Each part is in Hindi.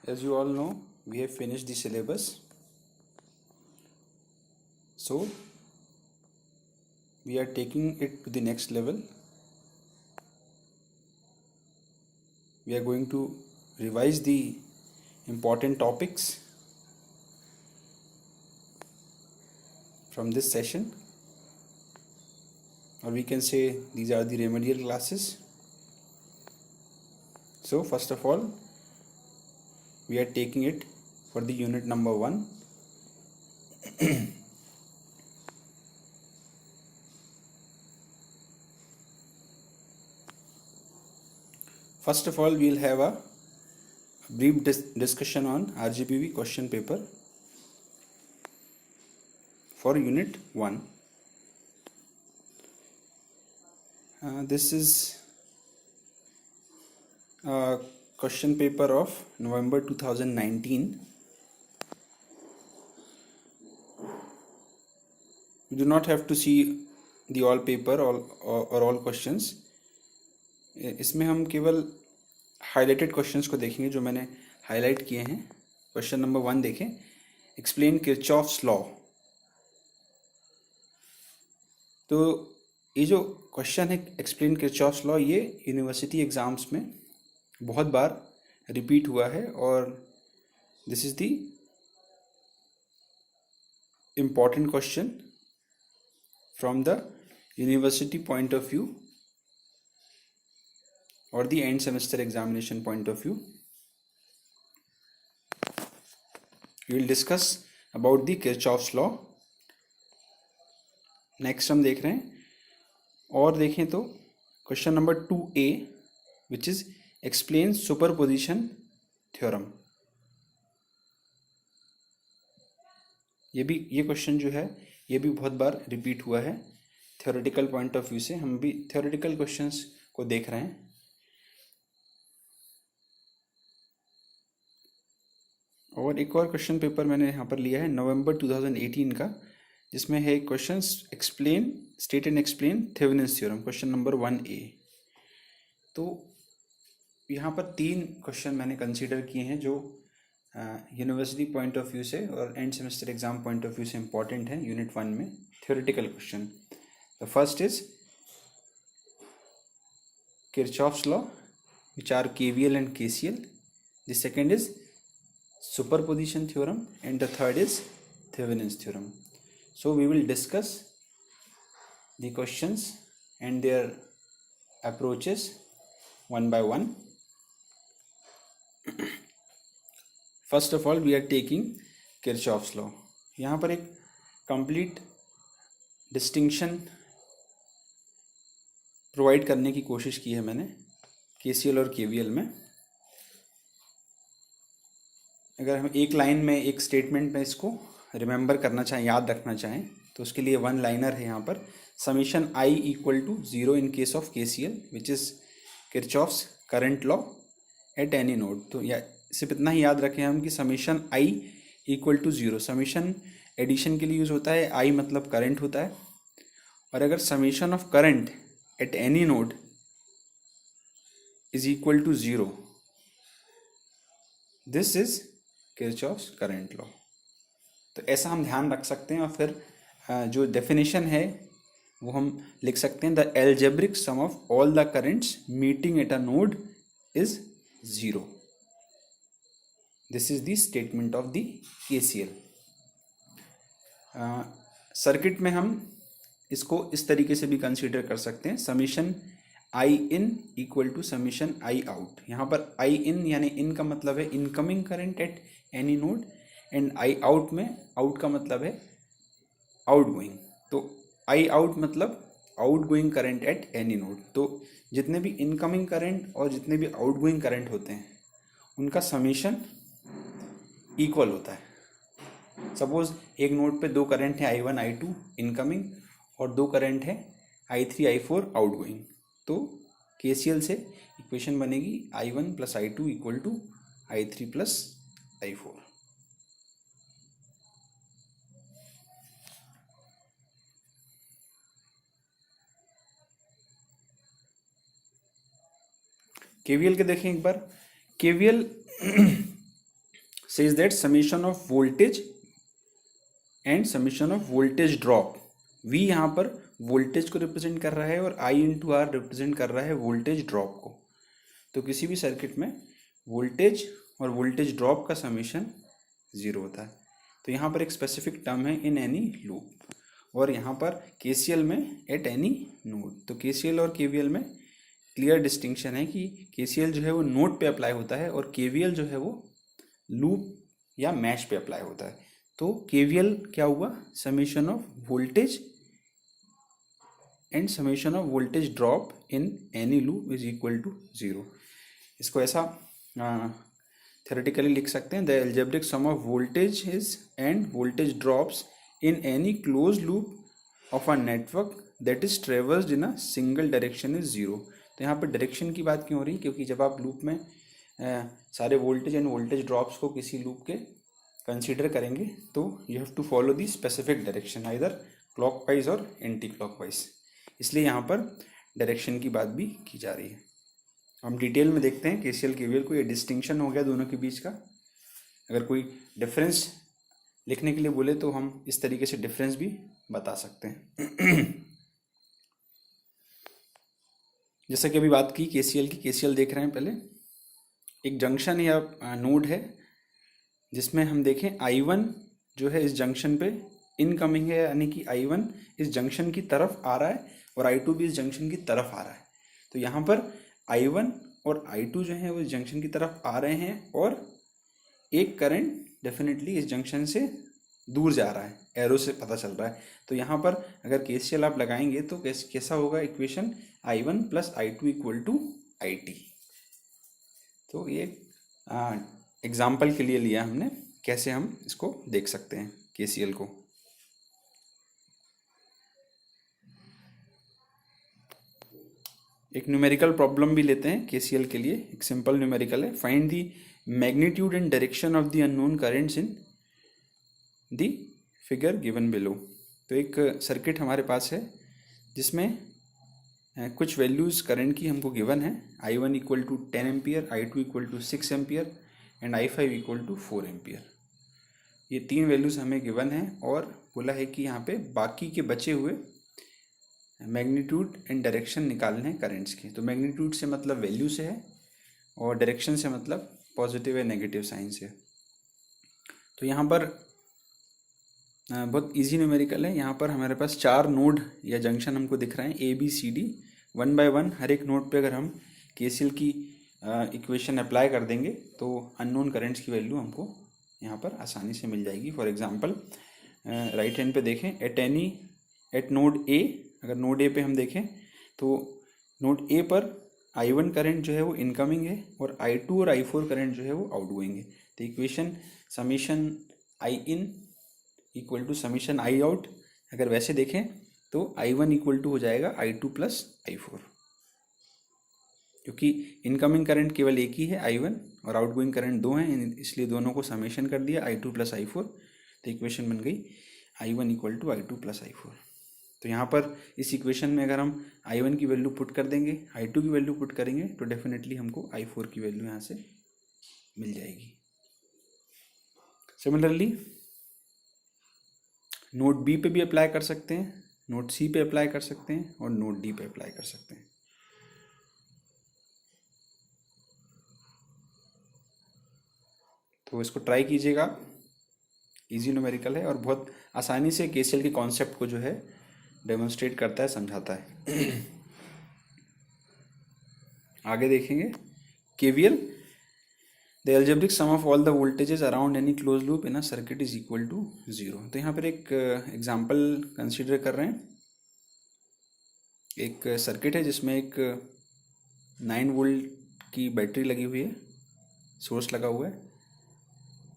As you all know, we have finished the syllabus. So, we are taking it to the next level. We are going to revise the important topics from this session, or we can say these are the remedial classes. So, first of all, we are taking it for the unit number 1. First of all, we will have a brief discussion on RGPV question paper for unit 1. This is a question paper of November 2019. You do not have to see the all paper or all questions. इसमें हम केवल हाईलाइटेड क्वेश्चंस को देखेंगे जो मैंने हाईलाइट किए हैं. क्वेश्चन नंबर 1 देखें. Explain Kirchhoff's law. तो ये जो क्वेश्चन है एक्सप्लेन किरचॉफ्स लॉ, ये यूनिवर्सिटी एग्जाम्स में बहुत बार रिपीट हुआ है और this is the important question from the university point of view or the end semester examination point of view. We will discuss about the Kirchhoff's law. Next हम देख रहे हैं और देखें तो question number 2A which is explain superposition theorem. ये क्वेश्चन जो है ये भी बहुत बार रिपीट हुआ है. थ्योरेटिकल पॉइंट ऑफ व्यू से हम भी थ्योरेटिकल क्वेश्चंस को देख रहे हैं. और एक और क्वेश्चन पेपर मैंने यहाँ पर लिया है नवंबर 2018 का, जिसमें है questions explain state and explain Thevenin's theorem, question number 1A. तो यहाँ पर 3 क्वेश्चन मैंने कंसीडर किए हैं जो यूनिवर्सिटी पॉइंट ऑफ व्यू से और end semester exam point of view से इम्पॉर्टेंट है यूनिट 1 में theoretical question. The first is Kirchhoff's law which are KVL and KCL. The second is superposition theorem and the third is Thevenin's theorem. So we will discuss the questions and their approaches one by one. First of all we are taking Kirchhoff's law. यहाँ पर एक complete distinction provide करने की कोशिश की है मैंने KCL और KVL में. अगर हम एक लाइन में एक स्टेटमेंट में इसको रिमेंबर करना चाहें, याद रखना चाहें, तो उसके लिए 1 लाइनर है यहाँ पर. Summation I equal to 0 in case of KCL which is Kirchhoff's current law at any node. तो या सिर्फ इतना ही याद रखें हम कि summation I equal to 0. Summation addition के लिए यूज़ होता है. I मतलब करंट होता है. और अगर summation of current at any node is equal to 0, this is Kirchhoff's current law. तो ऐसा हम ध्यान रख सकते हैं. और फिर जो डेफिनेशन है वो हम लिख सकते हैं, the algebraic sum of all the currents meeting at a node is 0. This is the statement of the KCL. Circuit में हम इसको इस तरीके से भी कंसीडर कर सकते हैं, summation I in equal to summation I out. यहाँ पर I in यानी इन का मतलब है incoming current at any node and I out में आउट का मतलब है आउट गोइंग. तो I out मतलब out going current at any node. तो जितने भी इनकमिंग करंट और जितने भी आउट गोइंग करंट होते हैं उनका समीशन इक्वल होता है. सपोज एक नोड पे 2 करंट है I1 I2 इनकमिंग और 2 करंट है I3 I4 आउट गोइंग. तो KCL से इक्वेशन बनेगी I1 plus I2 equal to I3 plus I4. KVL के देखें एक बार. KVL says that summation of voltage and summation of voltage drop. V यहाँ पर वोल्टेज को रिप्रेजेंट कर रहा है और I इंटू आर रिप्रेजेंट कर रहा है वोल्टेज ड्रॉप को। तो किसी भी सर्किट में वोल्टेज और वोल्टेज ड्रॉप का समीशन 0 होता है। तो यहाँ पर एक स्पेसिफिक टर्म है इन एनी लूप, और यहाँ पर KCL में एट एनी नोड। तो KCL और KVL में क्लियर डिस्टिंक्शन है कि KCL जो है वो नोड पे अप्लाई होता है और KVL जो है वो लूप या मैश पे अप्लाई होता है। तो KVL क्या हुआ, summation of voltage and summation of voltage drop in any loop is equal to 0। इसको ऐसा theoretically लिख सकते हैं, the algebraic sum of voltage is and voltage drops in any closed loop of a network that is traversed in a single direction is 0। तो यहाँ पर डायरेक्शन की बात क्यों हो रही है, क्योंकि जब आप लूप में सारे वोल्टेज एंड वोल्टेज ड्रॉप्स को किसी लूप के कंसीडर करेंगे तो you have to follow the specific direction, either clockwise और एंटी क्लॉकवाइज। इसलिए यहाँ पर डायरेक्शन की बात भी की जा रही है। हम डिटेल में देखते हैं KCL KVL को, ये डिस्टिंक्शन हो गया दोनों के बीच का। अगर कोई डिफरेंस लिखने के लिए बोले तो हम इस तरीके से डिफरेंस भी बता सकते हैं। जैसा कि अभी बात की KCL की, KCL देख रहे हैं पहले। एक जंक्शन या नोड है जिसमें हम देखें I1 जो है इस जंक्शन पे इनकमिंग है, यानी कि I1 इस जंक्शन की तरफ आ रहा है और I2 भी इस जंक्शन की तरफ आ रहा है। तो यहाँ पर I1 और I2 जो है वो इस जंक्शन की तरफ आ रहे हैं और एक करंट डेफिनेटली इस जंक्शन से दूर जा रहा है, एरो से पता चल रहा है। तो यहाँ पर अगर KCL आप लगाएंगे तो कैसा होगा equation, I1 plus I2 equal to IT। तो ये एग्जाम्पल के लिए लिया हमने, कैसे हम इसको देख सकते हैं KCL को। एक न्यूमेरिकल प्रॉब्लम भी लेते हैं KCL के लिए। एक सिंपल न्यूमेरिकल है, find the magnitude and direction of the unknown currents in the figure given below. तो एक सर्किट हमारे पास है जिसमें कुछ वैल्यूज़ करंट की हमको गिवन है, I1 equal to 10 ampere, I2 equal to 6 ampere and I5 equal to 4 ampere. ये 3 वैल्यूज़ हमें गिवन है और बोला है कि यहाँ पे बाकी के बचे हुए मैग्नीट्यूड एंड डायरेक्शन निकालने हैं करेंट्स के। तो मैग्नीट्यूड से मतलब वैल्यू से है और डायरेक्शन से मतलब पॉजिटिव या नेगेटिव साइन से। तो यहाँ पर बहुत इजी न्यूमेरिकल है। यहाँ पर हमारे पास 4 नोड या जंक्शन हमको दिख रहे हैं ABCD, 1 बाय 1 हर एक नोड पे अगर हम KCL की इक्वेशन अप्लाई कर देंगे तो अननोन करेंट्स की वैल्यू हमको यहाँ पर आसानी से मिल जाएगी। फॉर एग्जांपल राइट हैंड पे देखें, एट नोड A, अगर नोड A पे हम देखें तो नोड A पर I1 करंट जो है वो इनकमिंग है और I2 और I4 करंट जो है वो आउटगोइंग है। तो equation summation I in equal to summation I out अगर वैसे देखें तो I1 इक्वल टू हो जाएगा I2 प्लस I4, क्योंकि इनकमिंग करंट केवल एक ही है I1 और आउटगोइंग करंट 2 हैं, इसलिए दोनों को समेशन कर दिया I2 प्लस I4। तो इक्वेशन बन गई I1 equal to I2 plus I4। तो यहाँ पर इस इक्वेशन में अगर हम I1 की वैल्यू पुट कर देंगे, I2 की वैल्यू पुट करेंगे तो डेफिनेटली हमको I4 की वैल्यू यहाँ से मिल जाएगी। सिमिलरली नोड B पे भी अप्लाई कर सकते हैं, नोड C पे अप्लाई कर सकते हैं और नोड D पे अप्लाई कर सकते हैं। तो इसको ट्राई कीजिएगा, इजी न्यूमेरिकल है और बहुत आसानी से KCL के कॉन्सेप्ट को जो है डेमोन्स्ट्रेट करता है, समझाता है। आगे देखेंगे KVL, the algebraic sum of all the voltages around any close loop in a circuit is equal to 0। तो यहाँ पर एक एग्जांपल कंसीडर कर रहे हैं। एक सर्किट है जिसमें एक 9 वोल्ट की बैटरी लगी हुई है, सोर्स लगा हुआ है,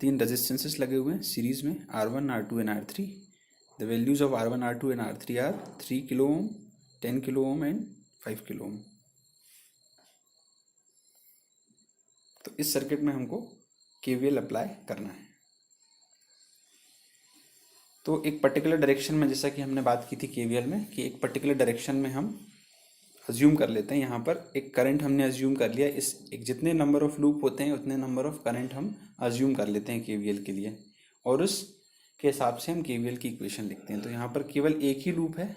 3 रेजिस्टेंसेस लगे हुए हैं सीरीज में, R1, R2 and R3। The values of R1, R2 and R3 are 3 kilo ohm, 10 kilo ohm and 5 kilo ohm. तो इस सर्किट में हमको KVL अप्लाई करना है। तो एक पर्टिकुलर डायरेक्शन में, जैसा कि हमने बात की थी KVL में, कि एक पर्टिकुलर डायरेक्शन में हम अज्यूम कर लेते हैं। यहाँ पर एक करंट हमने अज्यूम कर लिया, इस एक जितने नंबर ऑफ लूप होते हैं उतने नंबर ऑफ करंट हम अज्यूम कर लेते हैं केवीएल के लिए, और उसके हिसाब से हम केवीएल की इक्वेशन लिखते हैं। तो यहाँ पर केवल एक ही लूप है,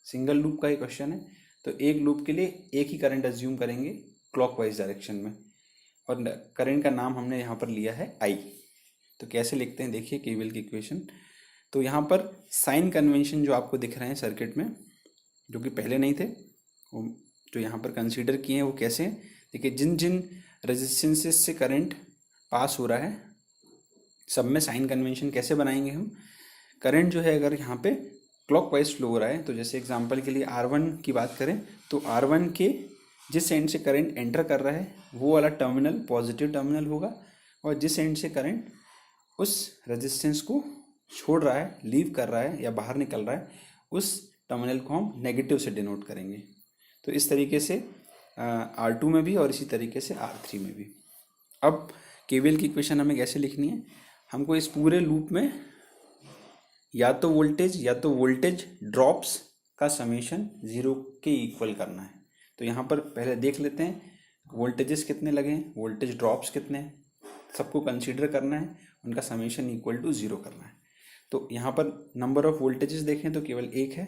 सिंगल लूप का ही क्वेश्चन है, तो एक लूप के लिए एक ही करंट अज्यूम करेंगे क्लॉकवाइज डायरेक्शन में, और करंट का नाम हमने यहाँ पर लिया है आई। तो कैसे लिखते हैं देखिए केवीएल की इक्वेशन। तो यहाँ पर साइन कन्वेंशन जो आपको दिख रहे हैं सर्किट में, जो कि पहले नहीं थे, जो यहाँ पर कंसीडर किए हैं वो कैसे हैं। देखिए जिन जिन रेजिस्टेंसेस से करंट पास हो रहा है सब में साइन कन्वेंशन कैसे बनाएंगे हम। करंट जो है अगर यहाँ पे क्लॉकवाइज फ्लो हो रहा है, तो जैसे एग्जांपल के लिए R1 की बात करें तो R1 के जिस एंड से करंट एंटर कर रहा है वो वाला टर्मिनल पॉजिटिव टर्मिनल होगा, और जिस एंड से करंट उस रेजिस्टेंस को छोड़ रहा है, लीव कर रहा है या बाहर निकल रहा है, उस टर्मिनल को हम नेगेटिव से डिनोट करेंगे। तो इस तरीके से R2 में भी और इसी तरीके से R3 में भी। अब केवीएल की इक्वेशन हमें कैसे लिखनी है, हमको इस पूरे लूप में या तो वोल्टेज ड्रॉप्स का समेशन 0 के इक्वल करना है। तो यहाँ पर पहले देख लेते हैं वोल्टेजेस कितने लगे हैं, वोल्टेज ड्रॉप्स कितने हैं, सबको कंसीडर करना है, उनका समेशन इक्वल टू 0 करना है। तो यहाँ पर नंबर ऑफ वोल्टेजेस देखें तो केवल एक है,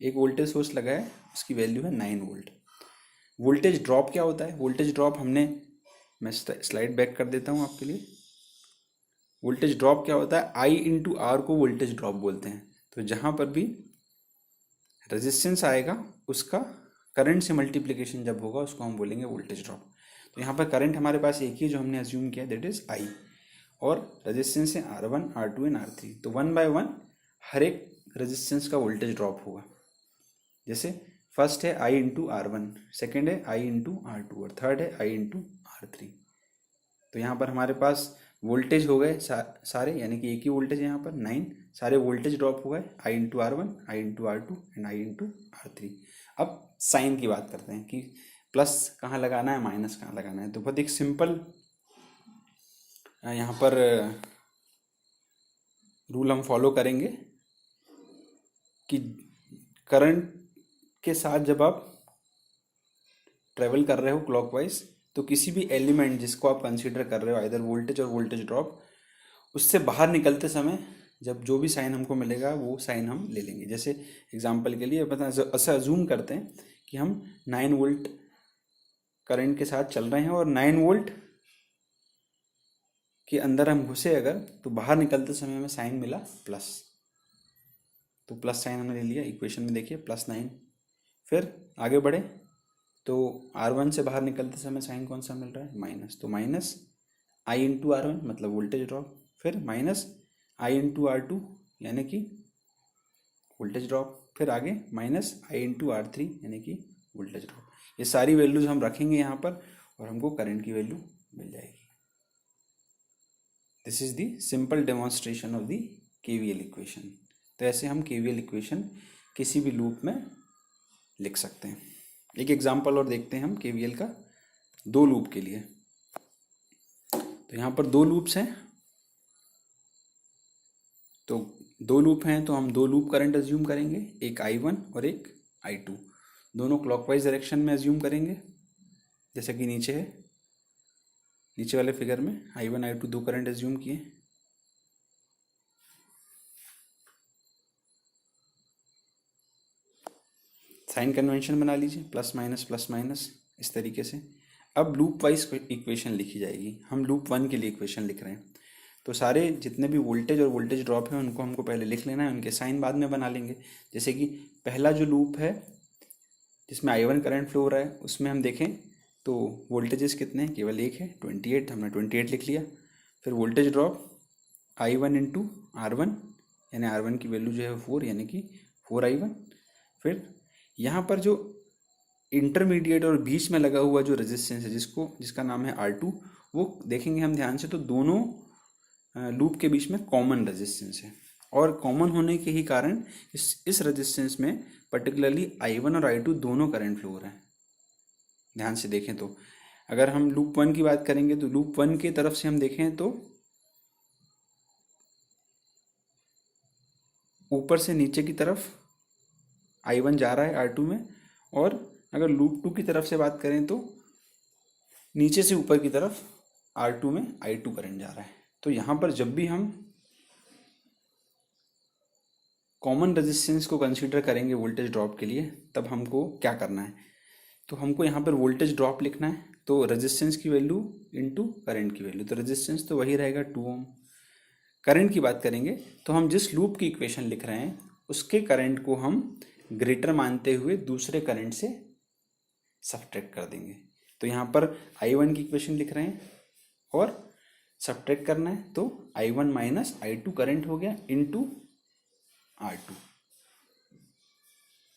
एक वोल्टेज सोर्स लगा है, उसकी वैल्यू है 9 वोल्ट। वोल्टेज ड्रॉप क्या होता है, वोल्टेज ड्रॉप मैं स्लाइड बैक कर देता हूँ आपके लिए। वोल्टेज ड्रॉप क्या होता है, आई इंटू आर को वोल्टेज ड्रॉप बोलते हैं। तो जहाँ पर भी रेजिस्टेंस आएगा उसका करंट से मल्टीप्लिकेशन जब होगा उसको हम बोलेंगे वोल्टेज ड्रॉप। तो यहाँ पर करंट हमारे पास एक ही जो हमने अज्यूम किया दैट इज आई, और रेजिस्टेंस है R1, R2 एंड R3। तो 1 बाय 1 हर एक रेजिस्टेंस का वोल्टेज ड्रॉप होगा। जैसे फर्स्ट है I इंटू R1, सेकेंड है I इंटू R2 और थर्ड है I इंटू R3। तो यहाँ पर हमारे पास वोल्टेज हो गए सारे, यानी कि एक ही वोल्टेज है यहाँ पर 9, सारे वोल्टेज ड्रॉप हो गए I into R1, I into R2 and I into R3। अब साइन की बात करते हैं कि प्लस कहाँ लगाना है, माइनस कहाँ लगाना है। तो बहुत एक सिंपल यहाँ पर रूल हम फॉलो करेंगे कि करंट के साथ जब आप ट्रेवल कर रहे हो क्लॉकवाइज, तो किसी भी एलिमेंट जिसको आप कंसीडर कर रहे हो आइदर वोल्टेज और वोल्टेज ड्रॉप, उससे बाहर निकलते समय जब जो भी साइन हमको मिलेगा वो साइन हम ले लेंगे। जैसे एग्जांपल के लिए पता ऐसा अज्यूम करते हैं कि हम 9 वोल्ट करंट के साथ चल रहे हैं और 9 वोल्ट के अंदर हम घुसे अगर, तो बाहर निकलते समय हमें साइन मिला प्लस, तो प्लस साइन हमने ले लिया। इक्वेशन में देखिए +9। फिर आगे बढ़े तो R1 से बाहर निकलते समय साइन कौन सा मिल रहा है, माइनस, तो माइनस I इंटू R1 मतलब वोल्टेज ड्रॉप, फिर माइनस I इंटू R2 यानी कि वोल्टेज ड्रॉप, फिर आगे माइनस I इंटू R3 यानी कि वोल्टेज ड्रॉप। ये सारी वैल्यूज हम रखेंगे यहाँ पर और हमको करंट की वैल्यू मिल जाएगी। This is the simple demonstration of the KVL equation. तो ऐसे हम केवीएल इक्वेशन किसी भी लूप में लिख सकते हैं। एक एग्जांपल और देखते हैं हम केवीएल का 2 लूप के लिए। तो यहाँ पर 2 लूप्स हैं, तो 2 लूप हैं तो हम 2 लूप करंट अज्यूम करेंगे, एक I1 और एक I2, दोनों क्लॉकवाइज डायरेक्शन में अज्यूम करेंगे। जैसा कि नीचे है, नीचे वाले फिगर में I1 I2 2 करंट अज्यूम किए। साइन कन्वेंशन बना लीजिए, प्लस माइनस इस तरीके से। अब लूप वाइज इक्वेशन लिखी जाएगी। हम लूप 1 के लिए इक्वेशन लिख रहे हैं, तो सारे जितने भी वोल्टेज और वोल्टेज ड्रॉप हैं उनको हमको पहले लिख लेना है, उनके साइन बाद में बना लेंगे। जैसे कि पहला जो लूप है जिसमें I1 करंट फ्लो हो रहा है उसमें हम देखें तो वोल्टेजेस कितने हैं, केवल एक है 28, हमने 28 लिख लिया। फिर voltage drop I1 into R1 यानी R1 की वैल्यू जो है 4 यानी कि 4I1। फिर यहाँ पर जो इंटरमीडिएट और बीच में लगा हुआ जो रेजिस्टेंस है जिसका नाम है R2, वो देखेंगे हम ध्यान से तो दोनों लूप के बीच में कॉमन रेजिस्टेंस है, और कॉमन होने के ही कारण इस रेजिस्टेंस में पर्टिकुलरली I1 और I2 दोनों करंट फ्लो हो रहे हैं। ध्यान से देखें तो अगर हम लूप 1 की बात करेंगे तो लूप 1 की तरफ से हम देखें तो ऊपर से नीचे की तरफ I1 जा रहा है R2 में, और अगर लूप 2 की तरफ से बात करें तो नीचे से ऊपर की तरफ R2 में I2 करंट जा रहा है। तो यहाँ पर जब भी हम कॉमन रेजिस्टेंस को कंसीडर करेंगे वोल्टेज ड्रॉप के लिए, तब हमको क्या करना है, तो हमको यहाँ पर वोल्टेज ड्रॉप लिखना है। तो रेजिस्टेंस की वैल्यू इनटू करंट की वैल्यू, तो रेजिस्टेंस तो वही रहेगा 2 ओम। करंट की बात करेंगे तो हम जिस लूप की इक्वेशन लिख रहे हैं उसके करंट को हम ग्रेटर मानते हुए दूसरे करंट से सब्ट्रैक्ट कर देंगे। तो यहाँ पर I1 की इक्वेशन लिख रहे हैं और सब्ट्रैक्ट करना है, तो I1 माइनस I2 करंट हो गया इनटू R2।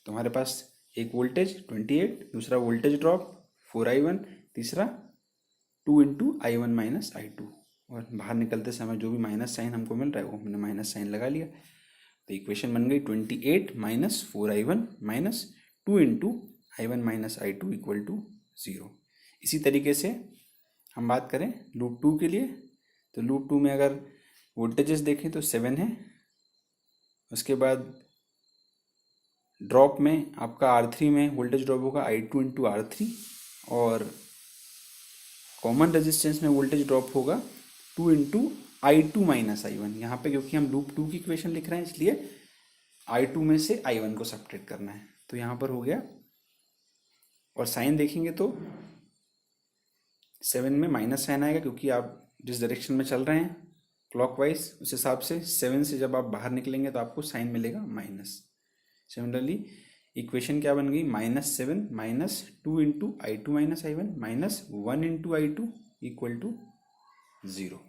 तो हमारे पास एक वोल्टेज 28, दूसरा वोल्टेज ड्रॉप 4I1, तीसरा 2 इंटू I1 माइनस I2, और बाहर निकलते समय जो भी माइनस साइन हमको मिल रहा है वो हमने माइनस साइन लगा लिया। तो इक्वेशन बन गई 28 minus 4I1 minus 2 into I1 minus I2 equal to 0। इसी तरीके से हम बात करें लूप 2 के लिए, तो लूप 2 में अगर वोल्टेजेस देखें तो 7 है। उसके बाद ड्रॉप में आपका R3 में वोल्टेज ड्रॉप होगा I2 इंटू R3, और कॉमन रेजिस्टेंस में वोल्टेज ड्रॉप होगा 2 इंटू I2 माइनस I1। यहाँ पे क्योंकि हम लूप 2 की इक्वेशन लिख रहे हैं इसलिए I2 में से I1 को सब्ट्रैक्ट करना है। तो यहाँ पर हो गया, और साइन देखेंगे तो 7 में माइनस साइन आएगा क्योंकि आप जिस डायरेक्शन में चल रहे हैं क्लॉकवाइज, उस हिसाब से 7 से जब आप बाहर निकलेंगे तो आपको साइन मिलेगा माइनस। सिमिलरली इक्वेशन क्या बन गई, -7 minus 2 into I2 minus I1 minus 1 into I2 equal to 0।